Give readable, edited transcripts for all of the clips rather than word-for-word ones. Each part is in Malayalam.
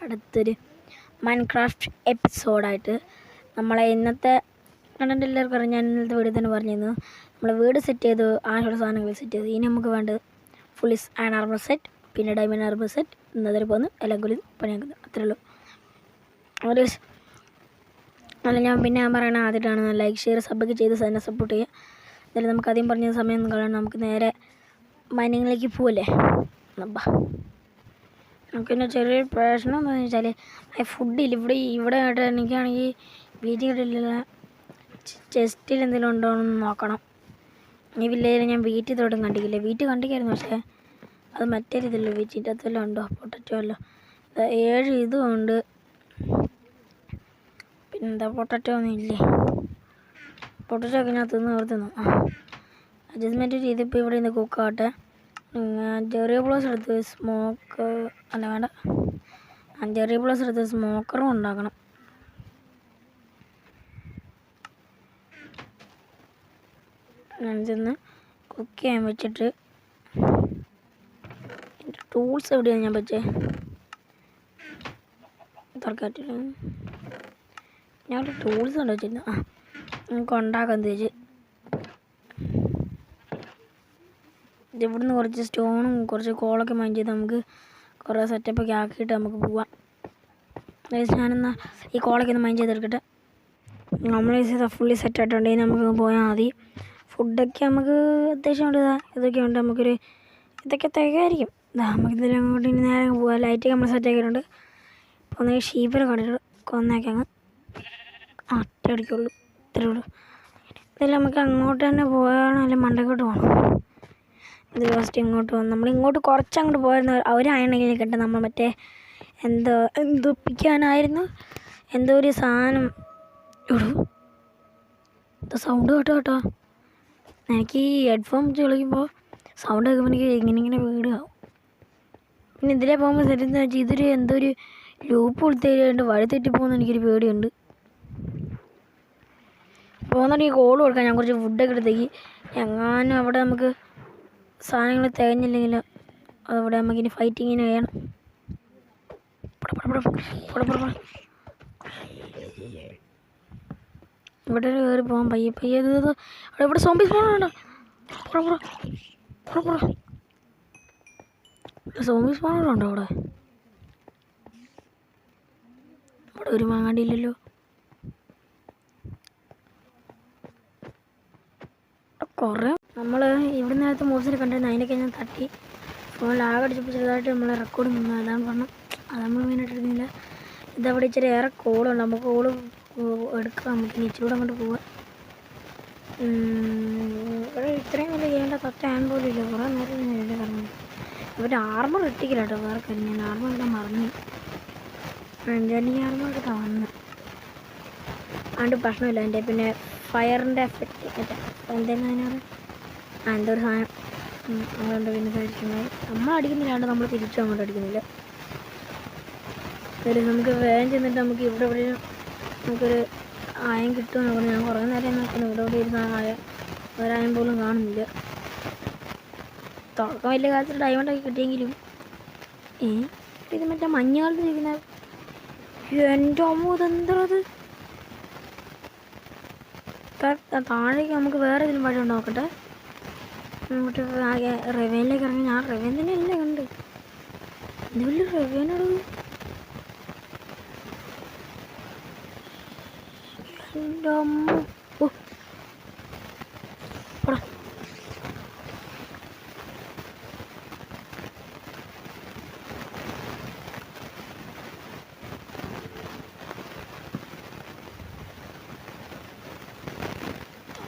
അടുത്തൊരു മൈൻക്രാഫ്റ്റ് എപ്പിസോഡായിട്ട് നമ്മളെ ഇന്നത്തെ കണ്ടന്റ് എല്ലാവർക്കും അറിയാം. ഞാൻ ഇന്നത്തെ വീഡിയോ തന്നെ പറഞ്ഞിരുന്നു. നമ്മൾ വീട് സെറ്റ് ചെയ്തു, ആശുള്ള സാധനങ്ങൾ സെറ്റ് ചെയ്തു. ഇനി നമുക്ക് വേണ്ടത് ഫുള്ളി ആൻ ആർമർ സെറ്റ്, പിന്നെ ഡയമണ്ട് ആർമർ സെറ്റ്, ഇന്നതിൽ പോകുന്നു എല്ലാം കൂടി പണിയാക്കുന്നു. അത്രേ ഉള്ളൂ. ഒരു അല്ല ഞാൻ പറയണ ആദ്യമായിട്ടാണ് ലൈക്ക് ഷെയർ സബ്ബൊക്കെ ചെയ്ത് തന്നെ സപ്പോർട്ട് ചെയ്യുക. എന്തായാലും നമുക്ക് ആദ്യം പറഞ്ഞ സമയം കളയണം. നമുക്ക് നേരെ മൈനിങ്ങിലേക്ക് പോവല്ലേ. നമുക്ക് പിന്നെ ചെറിയൊരു പ്രശ്നം എന്താണെന്ന് വെച്ചാൽ ഫുഡില്ല. ഇവിടെ ആയിട്ട് എനിക്കാണെങ്കിൽ വീട്ടിൽ കിട്ടില്ല. ചെസ്റ്റിൽ എന്തെങ്കിലും ഉണ്ടോ എന്ന് നോക്കണം. ഈ വില്ലേജിൽ ഞാൻ വീട്ടിൽ തൊട്ടും കണ്ടിക്കില്ല. വീട്ടിൽ കണ്ടിക്കായിരുന്നു, പക്ഷേ അത് മറ്റേ രീതിയിലല്ലോ. വീട്ടിൻ്റെ അകത്തെല്ലാം ഉണ്ടോ പൊട്ടറ്റോ അല്ലോ. 7 ഇതുമുണ്ട്. പിന്നെന്താ പൊട്ടറ്റോ ഒന്നും ഇല്ലേ? പൊട്ടറ്റോ ഒക്കെ ഞാൻ തിന്നു. അഡ്ജസ്റ്റ്മെൻറ്റ് ചെയ്തിപ്പോൾ ഇവിടെ നിന്ന് കുക്കാവട്ടെ. ചെറിയ പ്ലസ് എടുത്ത് സ്മോക്ക് അല്ല വേണ്ട, ചെറിയ പ്ലസ് എടുത്ത് സ്മോക്കറും ഉണ്ടാക്കണം. ചെന്ന് കുക്ക് ചെയ്യാൻ വെച്ചിട്ട് എൻ്റെ ടൂൾസ് എവിടെയാണ് ഞാൻ വെച്ചേ? തൽക്കാലത്തിൽ ഞാൻ ടൂൾസ് കൊണ്ട് വെച്ചിരുന്നു. നമുക്ക് ഉണ്ടാക്കാൻ തേച്ച് ഇവിടുന്ന് കുറച്ച് സ്റ്റോണും കുറച്ച് കോളൊക്കെ മൈൻഡ് ചെയ്ത് നമുക്ക് കുറേ സെറ്റപ്പൊക്കെ ആക്കിയിട്ട് നമുക്ക് പോവാം. ഞാനെന്നാൽ ഈ കോളൊക്കെ ഒന്ന് മൈൻഡ് ചെയ്തെടുക്കട്ടെ. നമ്മൾ ഫുള്ളി സെറ്റായിട്ടുണ്ടെങ്കിൽ നമുക്ക് പോയാൽ മതി. ഫുഡൊക്കെ നമുക്ക് അത്യാവശ്യം ഉണ്ട്. ഇതൊക്കെ ഉണ്ട്. ഇതൊക്കെ തികയായിരിക്കും. നമുക്ക് ഇതിലും അങ്ങോട്ട് ഇനി നേരെ പോവാം. ലൈറ്റൊക്കെ നമ്മൾ സെറ്റാക്കിയിട്ടുണ്ട്. അപ്പോൾ ഒന്ന് ഷീപ്പിനെ കണ്ടിട്ട് കൊന്നേക്കാം. ഒറ്റ അടിക്കുള്ളൂ, ഇത്രയേ ഉള്ളൂ. ഇതെല്ലാം നമുക്ക് അങ്ങോട്ട് തന്നെ പോകണം, അല്ലെങ്കിൽ മണ്ടക്കോട്ട് പോകണം. ഇത് ഫസ്റ്റ് ഇങ്ങോട്ട് പോകും. നമ്മളിങ്ങോട്ട് കുറച്ചങ്ങോട്ട് പോയിരുന്നു. അവരാണെങ്കിൽ കേട്ടോ, നമ്മൾ മറ്റേ എന്തൊപ്പിക്കാനായിരുന്നു എന്തോ ഒരു സാധനം സൗണ്ട് കേട്ടോ. എനിക്ക് ഈ ഹെഡ്ഫോൺ വെച്ച് കളിക്കുമ്പോൾ സൗണ്ട് കേൾക്കുമ്പോൾ എനിക്ക് ഇങ്ങനെ വീടാവും. പിന്നെ ഇതിലേ പോകുമ്പോൾ ശരിയെന്ന് വെച്ചാൽ ഇതൊരു എന്തോ ഒരു ലൂപ്പ് കൊടുത്തേണ്ട് വഴി തെറ്റിപ്പോകുന്ന എനിക്കൊരു പേടിയുണ്ട്. പോകുന്നുണ്ടെങ്കിൽ കോൾ കൊടുക്കാം. ഞാൻ കുറച്ച് ഫുഡൊക്കെ എടുത്തേക്ക് എങ്ങാനും അവിടെ നമുക്ക് സാധനങ്ങൾ തികഞ്ഞില്ലെങ്കിൽ അതവിടെ നമുക്കിനി ഫൈറ്റിങ്ങിന് ചെയ്യണം. ഇവിടെ കയറി പോകാൻ പയ്യെ അവിടെ ഇവിടെ സോംബീസ് പോകണുണ്ടോ? സോംബീസ് പോകണുണ്ടോ? അവിടെ ഒരു മാങ്ങാണ്ടിയില്ലല്ലോ. കുറേ നമ്മൾ ഇവിടെ നേരത്തെ മൂവ്സിനെ കണ്ടിരുന്നു. അതിനൊക്കെ ഞാൻ തട്ടി ഫോണിൽ ആകെ അടിച്ചപ്പോൾ ചെറുതായിട്ട് നമ്മൾ റെക്കോർഡ് നിന്നു. അതാണ് പറഞ്ഞു, അത് നമ്മൾ മെയിനായിട്ട് എടുക്കുന്നില്ല. ഇതവിടെ ഇച്ചിരി ഏറെ കോളുണ്ട്. നമുക്ക് കോള് എടുക്കാം. നമുക്ക് ഇച്ചിരി കൂടെ അങ്ങോട്ട് പോവാം. ഇവിടെ ഇത്രയും വലിയ ചെയ്യേണ്ട തട്ടാൻ പോലും ഇല്ല. കുറേ നേരം ഞാൻ എഴുതി പറഞ്ഞു. ഇവരുടെ ആർമർ ഇട്ടിക്കില്ല കേട്ടോ. വേറെ കാര്യം ഞാൻ ആർമർ ഇടാൻ മറന്നു. എൻ്റെ ആർമർ എടുക്കാൻ വന്ന് അതുകൊണ്ട് പ്രശ്നമില്ല. എൻ്റെ പിന്നെ ഫയറിൻ്റെ എഫക്റ്റ് എന്തെങ്കിലും അതിനകത്ത് എന്തോ ഒരു സാധനം അതുകൊണ്ട് പിന്നെ കഴിക്കുന്നത് നമ്മൾ അടിക്കുന്നില്ലാണ്ട് നമ്മൾ തിരിച്ചും അങ്ങോട്ട് അടിക്കുന്നില്ല. നമുക്ക് വേഗം ചെന്നിട്ട് നമുക്ക് ഇവിടെ നമുക്കൊരു ആയം കിട്ടുമെന്ന് പറഞ്ഞു. ഞാൻ കുറേ നേരം നോക്കുന്നു. ഇവിടെ ഇരുന്ന ഒരായം പോലും കാണുന്നില്ല. തുടക്കം വലിയ കാലത്തിൽ ഡയമണ്ടൊക്കെ കിട്ടിയെങ്കിലും ഇത് മറ്റേ മഞ്ഞുകാലത്ത് ഇരിക്കുന്ന എൻ്റെ അമ്മ ഇതെന്തത് താഴേക്ക് നമുക്ക് വേറെ ഇതിലും വഴി ഉണ്ട്. നോക്കട്ടെ. അങ്ങോട്ട് ആകെ റെവനിലേക്ക് ഇറങ്ങി. ഞാൻ റെവൻ തന്നെ അല്ലേ കണ്ട്. ഇത് വലിയ റെവനാണ്. എൻ്റെ അമ്മ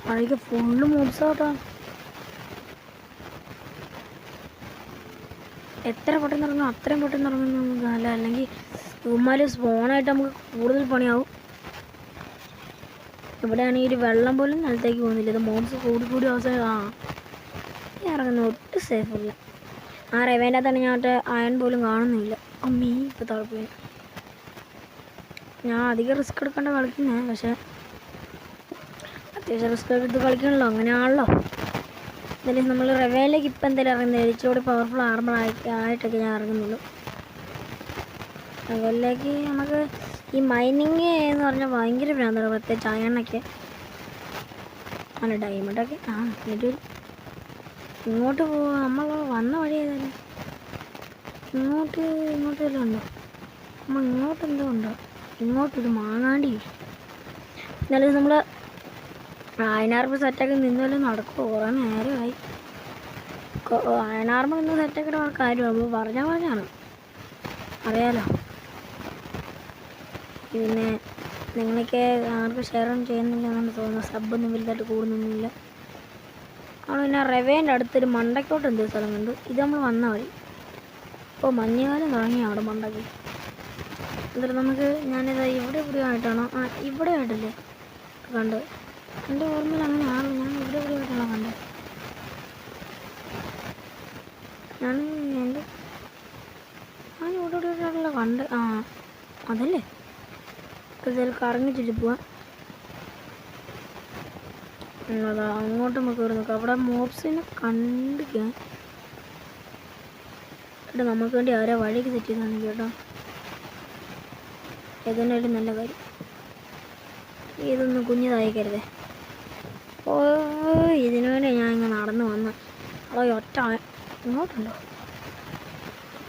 താഴേക്ക് ഫുള്ള് മോബ്സാട്ടോ. എത്ര പെട്ടെന്ന് ഇറങ്ങും അത്രയും പെട്ടെന്ന് ഇറങ്ങും നമുക്ക്. അല്ലെങ്കിൽ ഇവന്മാർ സ്പോണായിട്ട് നമുക്ക് കൂടുതൽ പണിയാവും. ഇവിടെയാണെങ്കിൽ ഒരു വെള്ളം പോലും നിലത്തേക്ക് പോകുന്നില്ല. ഇത് മോബ്സ് കൂടി അവസാനം ഇറങ്ങുന്ന ഒട്ടും സേഫല്ല. ആ റെവേൻ്റെ തന്നെ ഞാൻ അയൺ പോലും കാണുന്നില്ല. അമ്മീ ഇപ്പോൾ തളപ്പോയി. ഞാൻ അധികം റിസ്ക് എടുക്കേണ്ട കളിക്കുന്നത്, പക്ഷേ അത്യാവശ്യം റിസ്ക് എടുത്ത് കളിക്കണല്ലോ. അങ്ങനെയാണല്ലോ. എന്തായാലും നമ്മൾ റെവയിലേക്ക് ഇപ്പം എന്തായാലും ഇറങ്ങുന്നത് ഇച്ചിരി പവർഫുൾ ആയിട്ടൊക്കെ ഞാൻ ഇറങ്ങുന്നുള്ളൂ. റെവയിലേക്ക് നമുക്ക് ഈ മൈനിങ് എന്ന് പറഞ്ഞാൽ ഭയങ്കര ഭ്രാന്താണ്, പ്രത്യേകിച്ച് അയണൊക്കെ അല്ല ഡയമണ്ടൊക്കെ. എന്നിട്ട് ഇങ്ങോട്ട് പോവാ, നമ്മൾ വന്ന വഴി ഏതായാലും ഇങ്ങോട്ട് വല്ലതും ഉണ്ടോ? നമ്മൾ ഇങ്ങോട്ട് എന്തോ ഉണ്ടോ? ഇങ്ങോട്ടൊരു മാങ്ങാണ്ടി. എന്നാലും നമ്മൾ അയനാർമ സെറ്റാക്കി നിന്നാലും നടക്കുമോ? കുറേ നേരമായി അയനാർമ ഇന്ന് സെറ്റാക്കിയിട്ട് കാര്യമാണ്, നമ്മൾ പറഞ്ഞാണ് അറിയാലോ. പിന്നെ നിങ്ങളൊക്കെ ആർക്കും ഷെയർ ഒന്നും ചെയ്യുന്നില്ല എന്നാണ് തോന്നുന്നത്, സബ്ബൊന്നും വലുതായിട്ട് കൂടുന്നൊന്നുമില്ല. നമ്മൾ പിന്നെ റെവേൻ്റെ അടുത്തൊരു മണ്ടയ്ക്കോട്ട് എന്തോ സ്ഥലം കണ്ടു. ഇത് നമ്മൾ വന്ന വഴി. ഇപ്പോൾ മഞ്ഞുകാലം തുടങ്ങി അവിടെ മണ്ടയ്ക്ക്. എന്നിട്ട് നമുക്ക് ഞാനിത് ഇവിടെ ആയിട്ടാണോ? ഇവിടെ ആയിട്ടല്ലേ കണ്ടത്? എൻ്റെ ഓർമ്മയിൽ അങ്ങനെയാണ്. ഞാൻ ഇവിടെ ആയിട്ടാണോ കണ്ടത്? ഞാൻ ഇവിടെ കണ്ട്. അതല്ലേ എന്തായാലും കറങ്ങി ചുറ്റി പോവാം. അതാ അങ്ങോട്ട് നമുക്ക് ഇവിടെ നോക്കാം. അവിടെ മോബ്സിനെ കണ്ടിരിക്കാൻ കേട്ടോ. നമുക്ക് വേണ്ടി ആരോ വഴിക്ക് സെറ്റ് ചെയ്താണ് കേട്ടോ. ഏതെന്നാലും നല്ല കാര്യം. ഇതൊന്നും കുഞ്ഞിതായിക്കരുതേ. ഇതിനു വേണ്ടി ഞാൻ ഇങ്ങനെ നടന്നു വന്ന് ഒറ്റ ഇങ്ങോട്ടുണ്ടോ?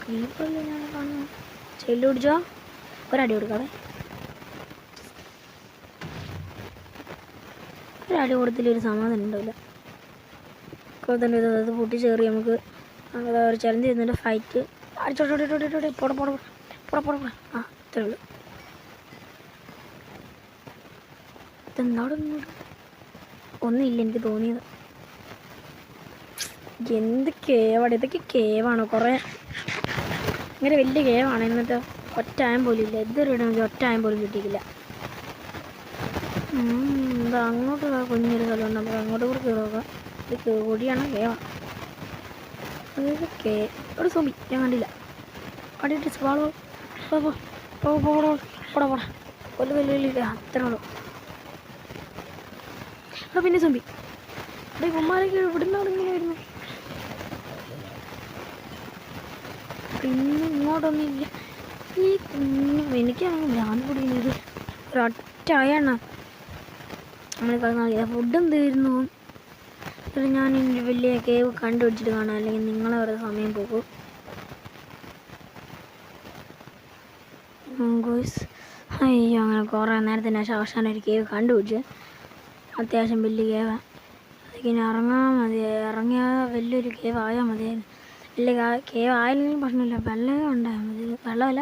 ക്രീപ്പല്ലേ ഞാൻ കാണുന്നു. ചെല്ലു പിടിച്ചോ, ഒരടി കൊടുക്കാതെ. ഒരടി കൊടുത്തില്ലൊരു സമാധാനം ഉണ്ടാവില്ല. തന്നെ ഇത് പൊട്ടിച്ചേറി നമുക്ക് ഒരു ചലഞ്ച് ചെയ്യുന്നുണ്ട്. ഫൈറ്റ് അടിച്ചോട്ടോട്ടോട്ടോട്ടെ പോട. അത്രേ ഉള്ളൂ. ഇതെന്താടെ ഒന്നുമില്ല എനിക്ക് തോന്നിയത്. എന്ത് കേവാണ് ഇതൊക്കെ? കേവാണോ? കുറേ ഇങ്ങനെ വലിയ കേവാണ്. എന്നിട്ട് ഒറ്റായം പോലും ഇല്ല. ഇതൊരു ഇടമെങ്കിൽ ഒറ്റായം പോലും കിട്ടിയിട്ടില്ല. എന്താ അങ്ങോട്ട് കുഞ്ഞൊരു സ്ഥലമുണ്ട്, നമുക്ക് അങ്ങോട്ട് കൂടെ കയറുക. ഇത് കൊടിയാണ് കേവാ. അതായത് ഒരു സോമ്പി ഞാൻ കണ്ടില്ല. അടിയിട്ട് സ്വാളോ പോടാ വലിയ അത്ര ഉള്ളൂ. പിന്നെ സോമ്പി അവിടെ ഉമ്മാരൊക്കെ ഇവിടുന്നാണ് ഇങ്ങനെ വരുന്നത്. പിന്നെ ഇങ്ങോട്ടൊന്നുമില്ല. ഈ എനിക്കാണെങ്കിൽ ഭ്രാന്ത് പിടിക്കുന്നത് ഒരൊറ്റയാണ്. നമ്മൾ കളഞ്ഞ ഫുഡ് എന്തായിരുന്നു? ഞാൻ വലിയ കേവ് കണ്ടുപിടിച്ചിട്ട് കാണാം, അല്ലെങ്കിൽ നിങ്ങളെ വെറുതെ സമയം പോകും. അയ്യോ, അങ്ങനെ കുറേ നേരത്തിന് ശേഷം അവസാനം ഒരു കേവ് കണ്ടുപിടിച്ച്. അത്യാവശ്യം വലിയ കേവാണ്. അതിങ്ങനെ ഇറങ്ങാൻ ഇറങ്ങിയാൽ വലിയൊരു കേവ് ആയാൽ മതിയായിരുന്നു. വലിയ കേവ് ആയില്ലെങ്കിലും പ്രശ്നമില്ല, വെള്ളം ഉണ്ടായാൽ മതി. വെള്ളമല്ല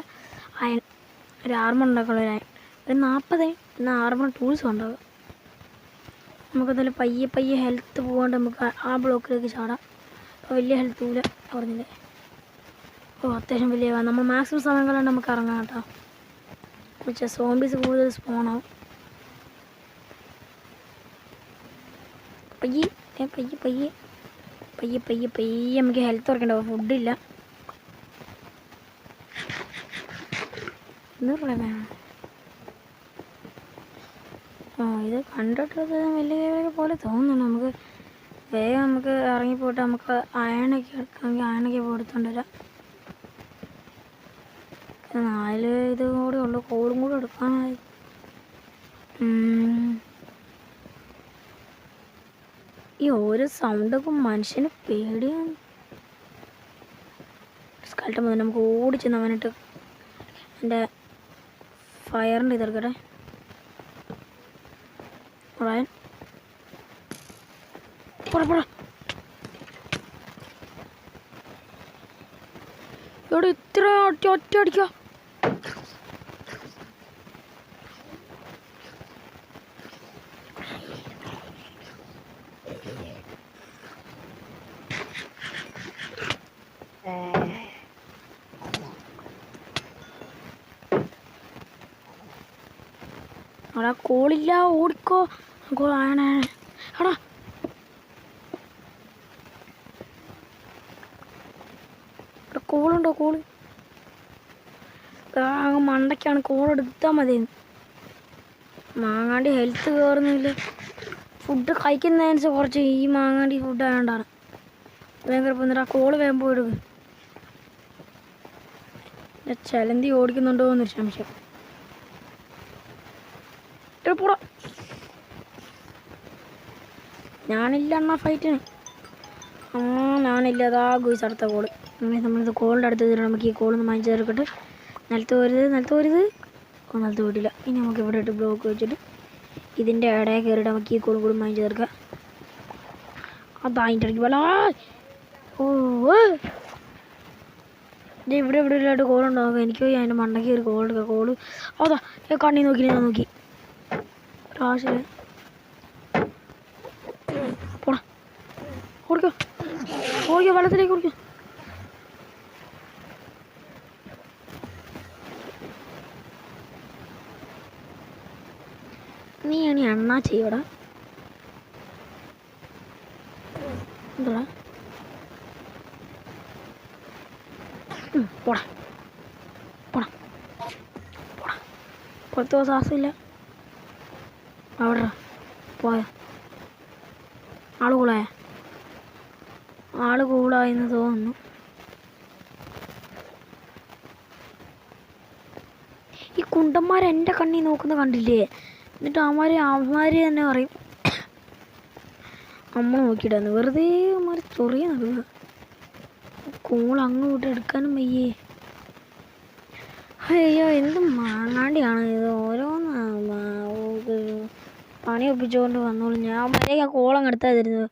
ഒരു ആർമർ ഉണ്ടാക്കുള്ള ഒരു 40 ആർമർ ടൂൾസും ഉണ്ടാകും. നമുക്കതിൽ പയ്യെ ഹെൽത്ത് പോകാണ്ട് നമുക്ക് ആ ബ്ലോക്കിലേക്ക് ചാടാം. അപ്പോൾ വലിയ ഹെൽത്ത് പോകില്ല പറഞ്ഞില്ലേ. അത്യാവശ്യം വലിയ നമ്മൾ മാക്സിമം സമയം കൊണ്ട് നമുക്ക് ഇറങ്ങാം കേട്ടോ. പക്ഷേ സോംബീസ് കൂടുതൽ സ്പോണാവും. പയ്യെ നമുക്ക് ഹെൽത്ത് കുറയ്ക്കണ്ടാവും. ഫുഡില്ല. എന്താ പറയുക? ഇത് കണ്ടിട്ടത് വലിയ പോലെ തോന്നുന്നു. നമുക്ക് വേഗം നമുക്ക് ഇറങ്ങിപ്പോയിട്ട് നമുക്ക് അയണൊക്കെ എടുക്കണമെങ്കിൽ അയണൊക്കെ എടുത്തുകൊണ്ട് വരാം. 4 ഇത് കൂടെ ഉള്ളു, കോളും കൂടെ എടുക്കാനായി. ഈ ഓരോ സൗണ്ടൊക്കെ മനുഷ്യന് പേടിയാണ്. സ്കൾട്ടം മുതൽ നമുക്ക് ഓടിച്ചെന്ന് അവനിട്ട് എൻ്റെ ഫയറിൻ്റെ ഇതെടുക്കട്ടെ. ഇവിടെ ഇത്ര ഒറ്റ അടിക്കുക. അവിടെ കോളില്ല, ഓടിക്കോ. ആണ് എടാ, ഇവിടെ കോളുണ്ടോ? കോള് മണ്ടയ്ക്കാണ്. കോൾ എടുത്താൽ മതി. മാങ്ങാണ്ടി ഹെൽത്ത് കയറുന്നില്ല. ഫുഡ് കഴിക്കുന്നതനുസരിച്ച് കുറച്ച് ഈ മാങ്ങാണ്ടി ഫുഡ് ആയതുകൊണ്ടാണ്. ഭയങ്കര പോന്നിട്ട് ആ കോള് വേഗം പോയിടുക. ചലന്തി ഓടിക്കുന്നുണ്ടോ എന്നൊരു സംശയം. പോടാ, ഞാനില്ല അണ്ണാ ഫൈറ്റിന്. ഞാനില്ല. അതാ ഗോയ്സ് അടുത്ത കോള്. നമ്മളിത് കോളിൻ്റെ അടുത്ത് തരും. നമുക്ക് ഈ കോളൊന്ന് മാറ്റി ചേർക്കട്ടെ. നിലത്ത് വരുത്. നിലത്ത് പോയിട്ടില്ല. ഇനി നമുക്ക് ഇവിടെ ഇട്ട് ബ്ലോക്ക് വെച്ചിട്ട് ഇതിൻ്റെ ഇടയിൽ കയറിയിട്ട് നമുക്ക് ഈ കോളും കൂടി മാറ്റി ചേർക്കാം. അതാ അതിൻ്റെ ഇടയ്ക്ക് പോലെ ഇത് ഇവിടെ ഇല്ലായിട്ട് കോളുണ്ടാകും. എനിക്ക് അതിൻ്റെ മണ്ടയ്ക്ക് ഒരു കോൾ എടുക്കുക. കോള് അതാ കണ്ണി നോക്കി ഞാൻ നോക്കി ലാസ്റ്റ് പോടാ. ഓടിക്കോ വെള്ളത്തിലേക്ക് ഓടിക്കോ. നീ ആണ് അണ്ണാ ചെയ്യടാ. എന്താ പോടാ പോടാ പോടാ. പുറത്ത് പോകാൻ സാഹസമില്ല. അവിടെ പോയ ആള് കൂളായെന്ന് തോന്നുന്നു. ഈ കുണ്ടന്മാർ എൻ്റെ കണ്ണി നോക്കുന്ന കണ്ടില്ലേ? എന്നിട്ട് അവന്മാർ തന്നെ പറയും അമ്മ നോക്കിയിട്ടാന്ന്. വെറുതെ അവന്മാർ ചൊറിയ നടക്കുക. കോൾ അങ്ങോട്ട് എടുക്കാനും വയ്യേ. അയ്യോ എന്ത് മാങ്ങാണ്ടിയാണ് ഇത്. ഓരോന്ന് പണി ഒപ്പിച്ചുകൊണ്ട് വന്നോളൂ. ഞാൻ മര്യാദ കോളങ്ങ് എടുത്താൽ തരുന്നത്.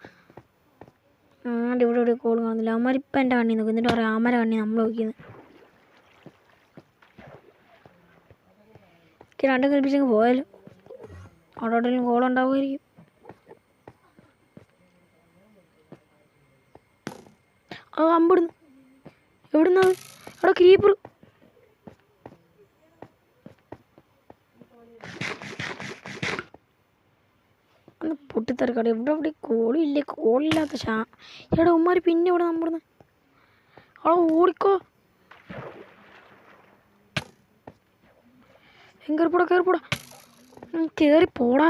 ഇവിടെ കോൾ കാണുന്നില്ല. അവന്മാരിപ്പം എൻ്റെ കണ്ണി നോക്കും. എന്നിട്ട് പറയാം അമ്മരെ കണ്ണി നമ്മൾ നോക്കിയത്. രണ്ടും കൽപ്പിച്ചങ്ങ് പോയാലോ. അവിടെ എവിടെയെങ്കിലും കോളുണ്ടാവുമായിരിക്കും. അമ്പിടുന്നു. എവിടുന്നത്? അവിടെ ക്രീപ്പർ. ഒന്ന് പൊട്ടിത്തെറിക്കാട്. ഇവിടെ കോളില്ലേ? കോളില്ലാത്ത എടാ ഉമ്മാർ പിന്നെ ഇവിടെ നമ്മടുന്ന് അവിടെ ഓടിക്കോ. കയറിപ്പോടാ കയറിപ്പോടാ.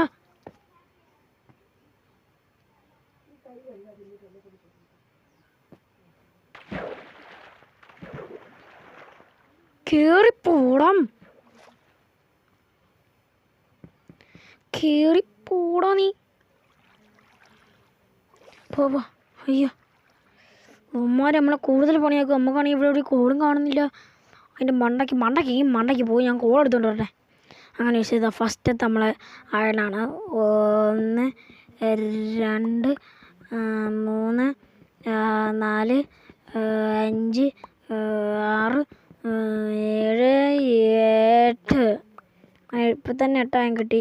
കേറിപ്പോടാ നീ. പോവാ. അയ്യോ ഉമ്മാർ നമ്മളെ കൂടുതൽ പണിയാക്കും. നമുക്കാണെങ്കിൽ ഇവിടെ കോളും കാണുന്നില്ല. അതിൻ്റെ മണ്ടയ്ക്ക് പോയി ഞാൻ കോൾ എടുത്തോണ്ട് വരട്ടെ. അങ്ങനെ വിഷയത ഫസ്റ്റത്തെ നമ്മളെ അയലാണ്. 1 2 3 4 5 6 7 8. ഇപ്പം തന്നെ 8 ആയം കിട്ടി.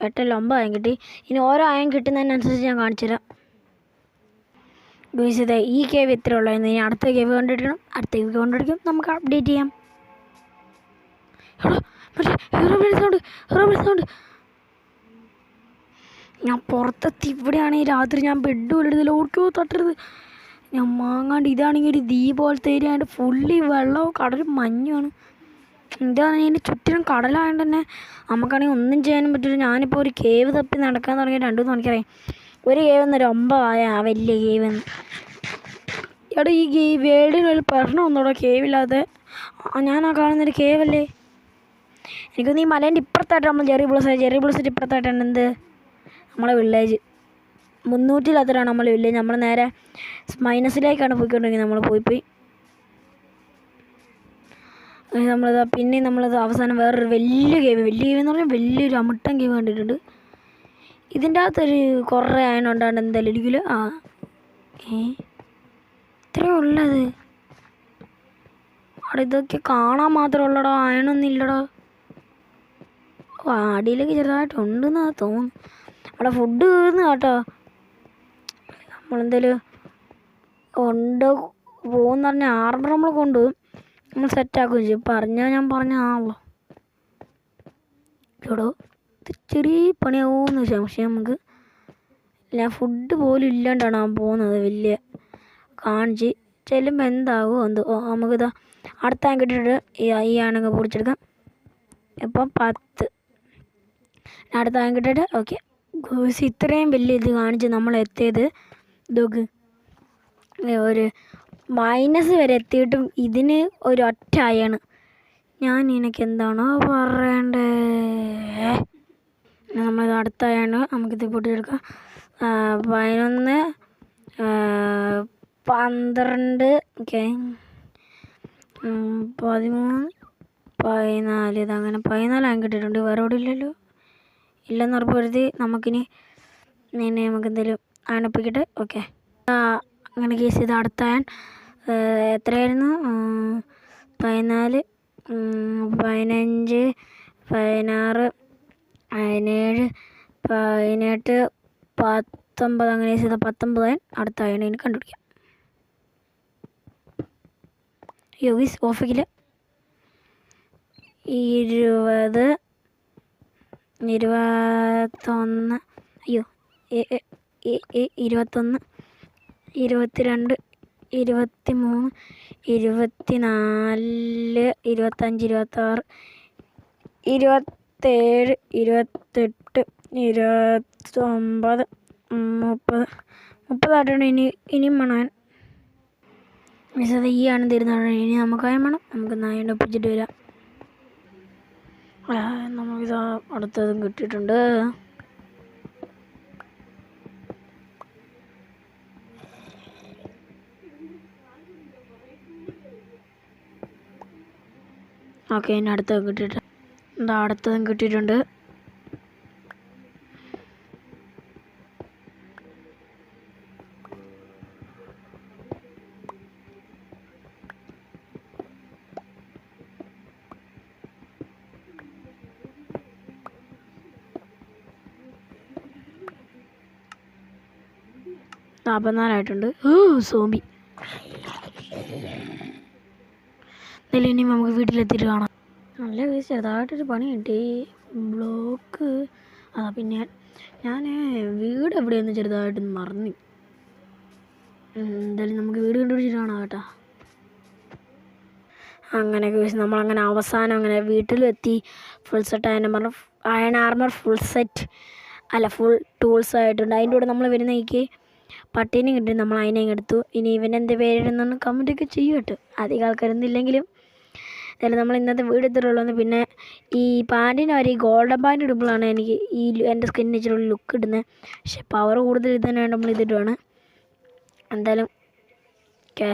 8 അല്ല 9 ആയം കിട്ടി. ഇനി ഓരോ ആയം കിട്ടുന്നതിനനുസരിച്ച് ഞാൻ കാണിച്ചു തരാം. ഗോയ്സ് ഈ കേവ് ഇത്ര ഉള്ളായിരുന്നു. ഇനി അടുത്ത കേവ് കണ്ടിരിക്കും നമുക്ക് അപ്ഡേറ്റ് ചെയ്യാം. സൗണ്ട് ഞാൻ പുറത്തെത്തി. ഇവിടെയാണ് ഈ രാത്രി ഞാൻ ബെഡ് പോലും എടുത്തില്ല. ഓർക്കോ തട്ടരുത്. ഞാൻ മാങ്ങാണ്ട് ഇതാണെങ്കിൽ ഒരു ദീ പോലത്തെ ഏരിയ ആയതുകൊണ്ട് ഫുള്ളി വെള്ളവും കടലും മഞ്ഞുമാണ്. ഇതാണെങ്കിൽ ഇതിൻ്റെ ചുറ്റിനും കടലായതുകൊണ്ട് തന്നെ നമുക്കാണെങ്കിൽ ഒന്നും ചെയ്യാനും പറ്റില്ല. ഞാനിപ്പോൾ ഒരു കേവ് തപ്പി നടക്കാൻ തുടങ്ങി 2-3 മണിക്കൂറായി. ഒരു കേവ് എന്നൊരു 9 ആയ വലിയ കേവ് എന്ന്. എടാ ഈ വേൾഡിനൊരു പ്രശ്നം ഒന്നുകൂടെ കേവില്ലാതെ. ഞാൻ കാണുന്നൊരു കേവല്ലേ. എനിക്കൊന്ന് ഈ മലേൻ്റെ ഇപ്പുറത്തായിട്ട് നമ്മൾ ജെറി ബ്ലൂസിൻ്റെ ഇപ്പുറത്തായിട്ടാണ് എന്ത് നമ്മളെ വില്ലേജ്. 300-ലാണ് നമ്മളെ വില്ലേജ്. നമ്മൾ നേരെ മൈനസിലേക്കാണ് പോയിക്കൊണ്ടിരിക്കുന്നത്. നമ്മൾ പോയി പിന്നെ നമ്മളത് അവസാനം വേറൊരു വലിയ കേവ് എന്ന് പറഞ്ഞാൽ വലിയൊരു അമുട്ടൻ കേവ് കണ്ടിട്ടുണ്ട്. ഇതിൻ്റെ അകത്തൊരു കുറേ അയണുണ്ടാണ്ട് എന്തായാലും ഇരിക്കില്ല. ഇത്രയേ ഉള്ളത് അവിടെ. ഇതൊക്കെ കാണാൻ മാത്രമേ ഉള്ളടാ, അയണൊന്നും ഇല്ലടാ. അടിയിലേക്ക് ചെറുതായിട്ടുണ്ടെന്നാണ് തോന്നുന്നു. അവിടെ ഫുഡ് കയറുന്നു കേട്ടോ. നമ്മളെന്തായാലും പോകുമെന്ന് പറഞ്ഞാൽ ആർമർ നമ്മൾ കൊണ്ടുപോകും. നമ്മൾ സെറ്റാക്കുകയും ചെയ്യും. ഞാൻ പറഞ്ഞാണല്ലോ. എടോ ഇത് ചെറിയ പണിയാവുമെന്ന് സംശയം നമുക്ക്. ഫുഡ് പോലും ഇല്ലാണ്ടാണ് പോകുന്നത്. വലിയ കാണിച്ച് ചെല്ലുമ്പോൾ എന്താകുമോ എന്തോ. നമുക്കിതാ അടുത്ത ആൻ കിട്ടിയിട്ട് ഈ ആണങ്ങ് പൊടിച്ചെടുക്കാം. ഇപ്പം 10 അടുത്ത ആൻ കിട്ടിയിട്ട് ഓക്കെ. ഇത്രയും വലിയ ഇത് കാണിച്ച് നമ്മൾ എത്തിയത് ഇതൊക്കെ ഒരു മൈനസ് വരെ എത്തിയിട്ടും ഇതിന് ഒരു ഒറ്റ ആയാണ്. ഞാൻ നിനക്ക് എന്താണോ പറയണ്ടേ? നമ്മളിത് അടുത്തായാണ്, നമുക്കിത് പൊട്ടിയെടുക്കാം. 11, 12, ഓക്കെ, 13, 14. ഇതങ്ങനെ 14 ആയി കിട്ടിയിട്ടുണ്ട്. വേറെ എവിടെ ഇല്ലല്ലോ, ഇല്ലെന്ന് ഉറപ്പ് വരുത്തി. നമുക്കിനി നമുക്ക് എന്തെങ്കിലും അണപ്പിക്കട്ടെ. ഓക്കെ, അങ്ങനെ കേസ് ഇത് അടുത്താൻ. എത്രയായിരുന്നു? 14, 15, 16, 17, 18, 19. അങ്ങനെ കേസ് ഇത് 19 അടുത്തായാണ്. ഇനി കണ്ടുപിടിക്കാം. യോഗീസ് ഓഫിക്കില്ല. 20, 21, അയ്യോ 21, 22, 23, 24, 25, 26, 27, 28, 29, 30 ആയിട്ടുണ്ട്. ഇനിയും വേണം. മിസ്സത് ഈ ആണ് തരുന്നത്. ഇനി നമുക്കായും വേണം. നമുക്ക് നായൻ്റെ ഒപ്പിച്ചിട്ട് വരാം. നമുക്കിത് അടുത്തതും കിട്ടിയിട്ടുണ്ട്. ഓക്കെ, ഇനി അടുത്തതും കിട്ടിയിട്ടുണ്ട്. അടുത്തതും കിട്ടിയിട്ടുണ്ട്. നാൽപ്പത്തിനാലായിട്ടുണ്ട്. സോംബി. എന്നാലും ഇനി നമുക്ക് വീട്ടിലെത്തിയിട്ട് കാണാം. നല്ല ചെറുതായിട്ടൊരു പണി കിട്ടി. ബ്ലോക്ക്. പിന്നെ ഞാൻ വീട് എവിടെയൊന്ന് ചെറുതായിട്ടൊന്ന് മറന്നു. എന്തായാലും നമുക്ക് വീട് കണ്ടുപിടിച്ചിട്ട് കാണാം കേട്ടോ. അങ്ങനെയൊക്കെ വെച്ച് നമ്മളങ്ങനെ അവസാനം അങ്ങനെ വീട്ടിലും എത്തി. Full set iron armour full set അല്ല, ഫുൾ ടൂൾസ് ആയിട്ടുണ്ട്. അതിൻ്റെ കൂടെ നമ്മൾ വരുന്നേക്ക് പട്ടീനെ കിട്ടി. നമ്മൾ അതിനെ എടുത്തു. ഇനി ഇവനെന്ത് പേരിടുന്നൊന്ന് കമൻറ്റൊക്കെ ചെയ്യും കേട്ടോ. അധികം ആൾക്കാരൊന്നുമില്ലെങ്കിലും. എന്നാലും നമ്മൾ ഇന്നത്തെ വീട് എത്തിയിട്ടുള്ളൂ. പിന്നെ ഈ പാൻറ്റിന് വരെ ഈ ഗോൾഡൻ പാൻറ്റ് ഇടുമ്പോഴാണ് എനിക്ക് എൻ്റെ സ്കിന്നിന് ഇച്ചിരി ലുക്ക് ഇടുന്നത്. പക്ഷെ പവർ കൂടുതൽ ഇത് തന്നെയാണ് നമ്മൾ ഇതിട്ടുവാണ്. എന്തായാലും ഓക്കെ,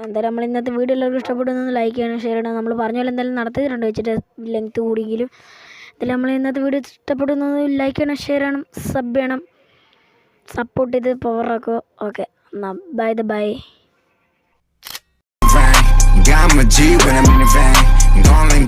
എന്തായാലും നമ്മൾ ഇന്നത്തെ വീഡിയോ എല്ലാവർക്കും ഇഷ്ടപ്പെടുന്നത് ലൈക്ക് ചെയ്യണം, ഷെയർ ചെയ്യണം. നമ്മൾ പറഞ്ഞ പോലെ എന്തായാലും നടത്തിയിട്ടുണ്ട് വെച്ചിട്ട് ലെങ്ത്ത് കൂടിയെങ്കിലും. എന്തായാലും നമ്മൾ ഇന്നത്തെ വീഡിയോ ഇഷ്ടപ്പെടുന്നത് ലൈക്ക് ചെയ്യണം, ഷെയർ ചെയ്യണം, സബ് ചെയ്യണം, സപ്പോർട്ട് ചെയ്ത് പവറാക്കുക. ഓക്കെ, എന്നാൽ by. Got my G when I'm in the van.